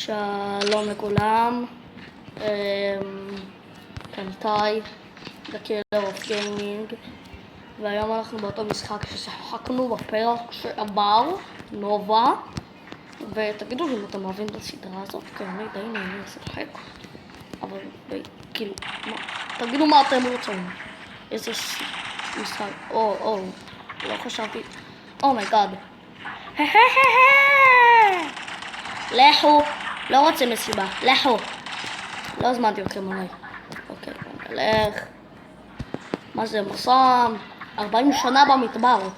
שלום לכולם, כאן טי, The Killer of Gaming, והיום אנחנו באותו משחק ששיחקנו בפרק שעבר, נובה, ותגידו לי אם אתם אוהבים את הסדרה הזאת, כי אני די נהנה לשחק, אבל כאילו, תגידו מה אתם רוצים, איזה משחק, לא חשבתי, אומייגאד, לכו, לא רוצה מסיבה, לכו. לא הזמנתי אתכם עליי. אוקיי, נלך. מה זה, מסע 40 שנה במדבר.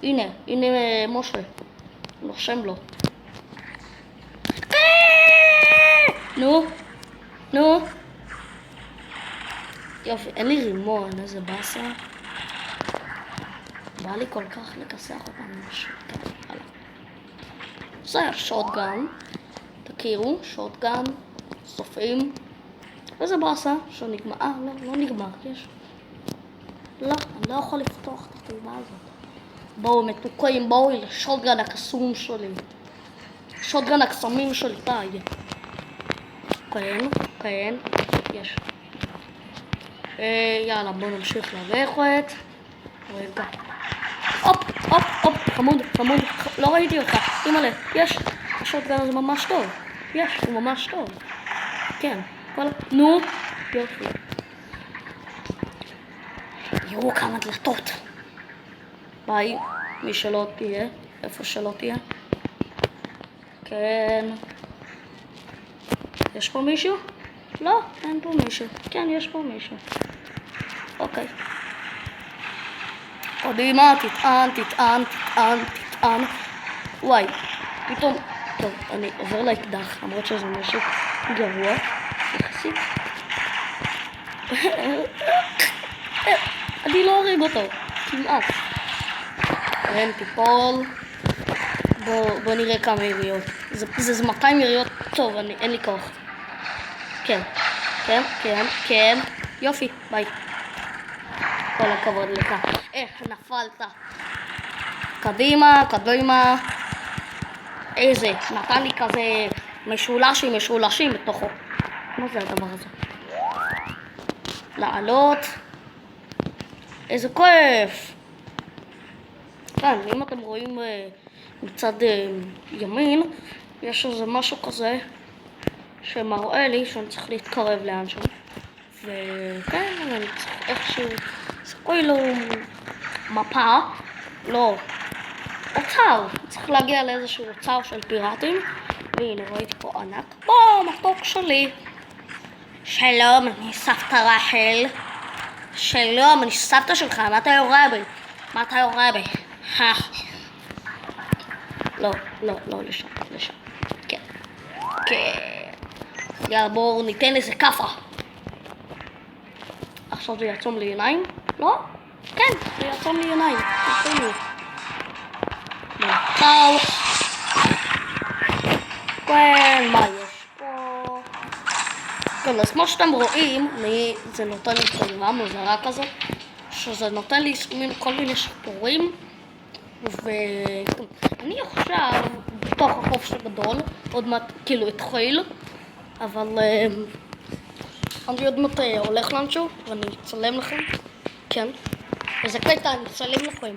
הנה משה. נושם לו. נו. יופי, אין לי רימון, איזה באסה. בא לי כל כך לכסח אותם משהו. זה היה שוטגן, תכירו, שוטגן, סופים, וזה באסה שנגמר, לא נגמר, יש, אני לא יכול לפתוח את התיבה הזאת. בואו מתוקים, בואו לשוטגן הקסום שלי, שוטגן הקסמים של טי. כן, יש. יאללה, בואו נמשיך ללכת. רגע. הופ, חמוד, לא ראיתי אותך, אימא'לה, יש, השוטגן הזה ממש טוב, הוא ממש טוב, כן, נו, יופי, יראו כמה דלתות, ביי, מי שלא תהיה, איפה שלא תהיה, כן, יש פה מישהו? לא, אין פה מישהו, כן, יש פה מישהו, אוקיי. קדימה, תטען. וואי, פתאום, טוב, אני עובר לאקדח, למרות שזה משהו גרוע, יחסית. אני לא אוריד אותו, כמעט. אין, תיפול. בוא נראה כמה יריות. זה 200 יריות, טוב, אין לי כוח. כן, יופי, ביי. כל הכבוד לך. איך נפלת? קדימה. איזה, נתן לי כזה משולשים בתוכו. מה זה הדבר הזה? לעלות. איזה כיף. כן, אם אתם רואים מצד ימין, יש איזה משהו כזה שמראה לי שאני צריך להתקרב לאנשהו. וכן, אני צריך איכשהו, זה כאילו מפה, לא, אוצר, צריך להגיע לאיזשהו אוצר של פיראטים, והנה ראיתי פה ענק, מתוק שלי, שלום, אני סבתא רחל, שלום, אני סבתא שלך, מה אתה יורה בי? לא, לשם, כן, יאללה בואו ניתן איזה כפה. עכשיו זה יעצום לי עיניים? לא? כן, זה יעצום לי עיניים. תתנו. נתאו. כן, מה יש פה? כן, אז כמו שאתם רואים, זה נותן לי תגובה מוזרה כזאת, שזה נותן לי כל מיני שפורים, ואני עכשיו בתוך החוף הגדול, עוד מעט כאילו התחיל, אבל אני עוד מעט הולך לאנשהו ואני אצלם לכם, כן, וזה קטע, אני אצלם לכם.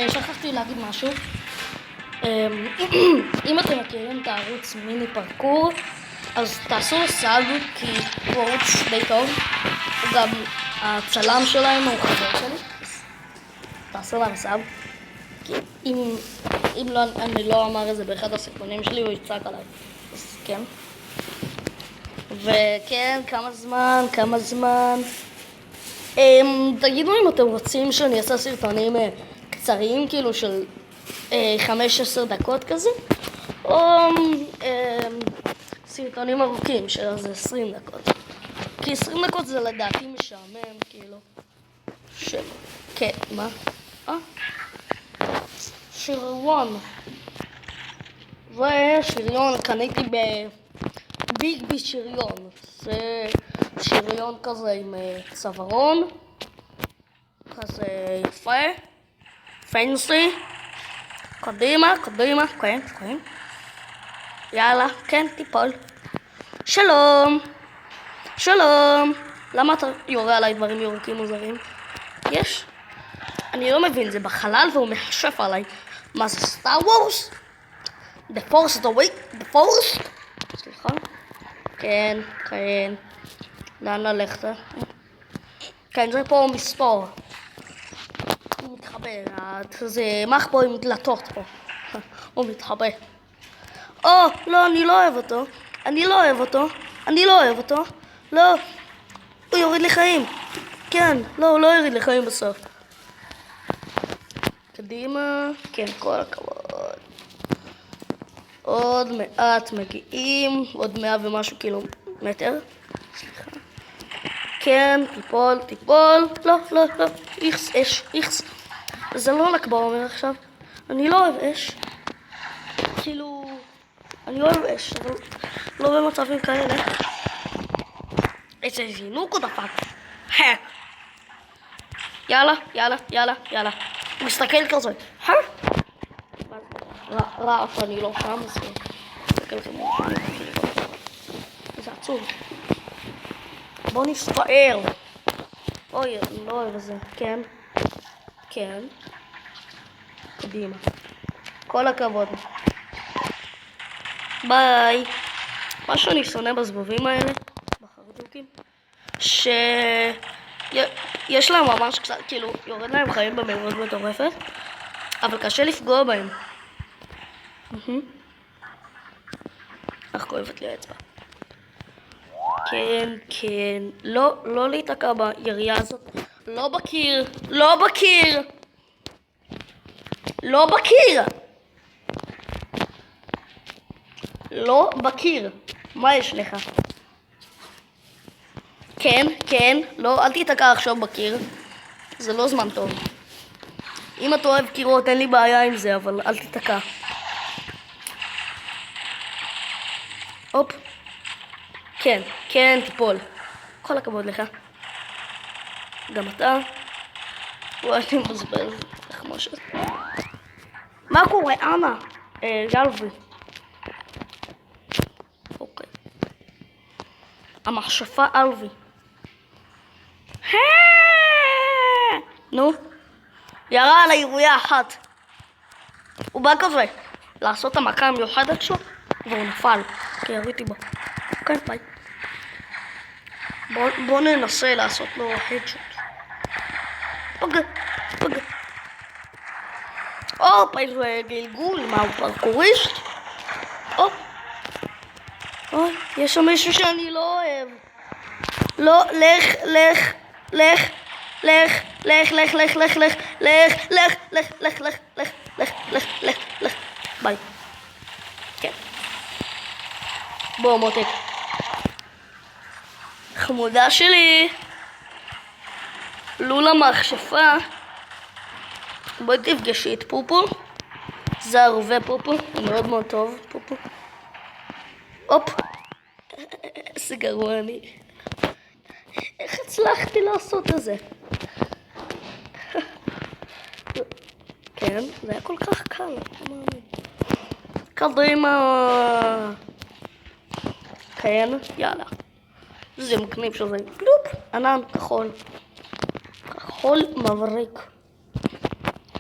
שכחתי להגיד משהו. אם אתם מכירים את הערוץ מיני פרקור, אז תעשו סאב, כי הוא ערוץ די טוב, גם הצלם שלהם הוא חבר שלי, תעשו להם סאב, כי אם לא, אני לא אמר את זה באחד הסרטונים שלי, הוא יצעק עליי, אז כן. וכן, כמה זמן. תגידו אם אתם רוצים שאני אעשה סרטונים קצרים, כאילו של 15 דקות כזה, או סרטונים ארוכים של 20 דקות. כי 20 דקות זה לדעתי משעמם, כאילו. כן, מה? שריון. ושריון קניתי בביג בי שריון. זה שריון כזה עם צווארון. כזה יפה. פנסי. קדימה, כן, כן. יאללה, כן, תיפול. שלום. שלום. למה אתה יורה עליי דברים ירוקים מוזרים? יש? אני לא מבין, זה בחלל והוא מחשף עליי. מה זה, סטאר וורס? The Force, the Force? סליחה? כן, כן. לאן ללכת? כן, זה פה מספור. הוא מתחבא, זה מח פה עם דלתות פה. הוא מתחבא. לא, אני לא אוהב אותו. לא, הוא יוריד לי חיים. כן, לא, הוא לא יוריד לי חיים בסוף. קדימה, כן, כל הכבוד. עוד מעט מגיעים, עוד 100 ומשהו קילומטר. סליחה. כן, תיפול. לא, איכס. זה לא ל"ג בעומר עכשיו. אני לא אוהב אש. אני לא אוהב אש, אבל לא במצבים כאלה. איזה זינוק הוא דפק. יאללה. הוא מסתכל כזה. רעף, אני לא שם, אז מסתכל כזה. זה עצוב. בוא נספאר. אוי, אני לא אוהב את זה. כן. קדימה. כל הכבוד. ביי. מה שאני שונא בזבובים האלה, בחרדוקים, יש להם ממש קצת, יורד להם חיים במהירות מטורפת, אבל קשה לפגוע בהם. אך כואבת לי האצבע. כן. לא להתעקע בירייה הזאת. לא בקיר. מה יש לך? כן. לא, אל תתעקע עכשיו בקיר. זה לא זמן טוב. אם אתה אוהב קירות, אין לי בעיה עם זה, אבל אל תתעקע. הופ. כן, תיפול. כל הכבוד לך. גם אתה. וואי, אני מבזבז. תחמושת. מה קורה? אנה? גלוי. אוקיי. המכשפה אלוי. נו. ירה על הירויה אחת. הוא בא כזה לעשות את המכה המיוחדת שלו, והוא נפל. כי יריתי בו. כן, ביי. בוא ננסה לעשות לו הדשוט. פגע. איזה גלגול, מה הוא פרקוריסט? יש שם מישהו שאני לא אוהב. לא, לך. ביי. כן. בוא מותק. חמודה שלי. לולה מכשפה. בואי תפגשי את פופו. זה הרובה פופו. הוא מאוד מאוד טוב פופו. איזה גרוע אני. איך הצלחתי לעשות את זה? כן, זה היה כל כך קל. קדימה. כן, יאללה. זה מגניב שזה פלופ, ענן כחול. כחול מבריק.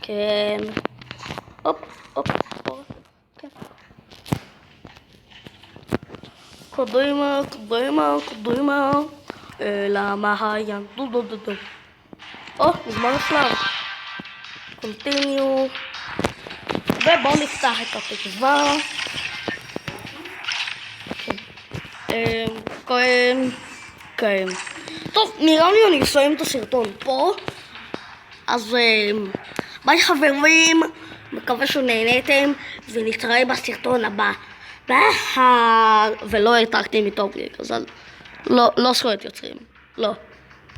כן. הופ. כן. קדימה. למעיין. דו. נגמר השלב. קונטיניו. ובואו נפתח את התקווה. כן. טוב, נראה לי אני אסיים את הסרטון פה. אז ביי חברים, מקווה שנהניתם, ונתראה בסרטון הבא. ולא העתקתי מטופליק, אז לא זכויות יוצרים. לא.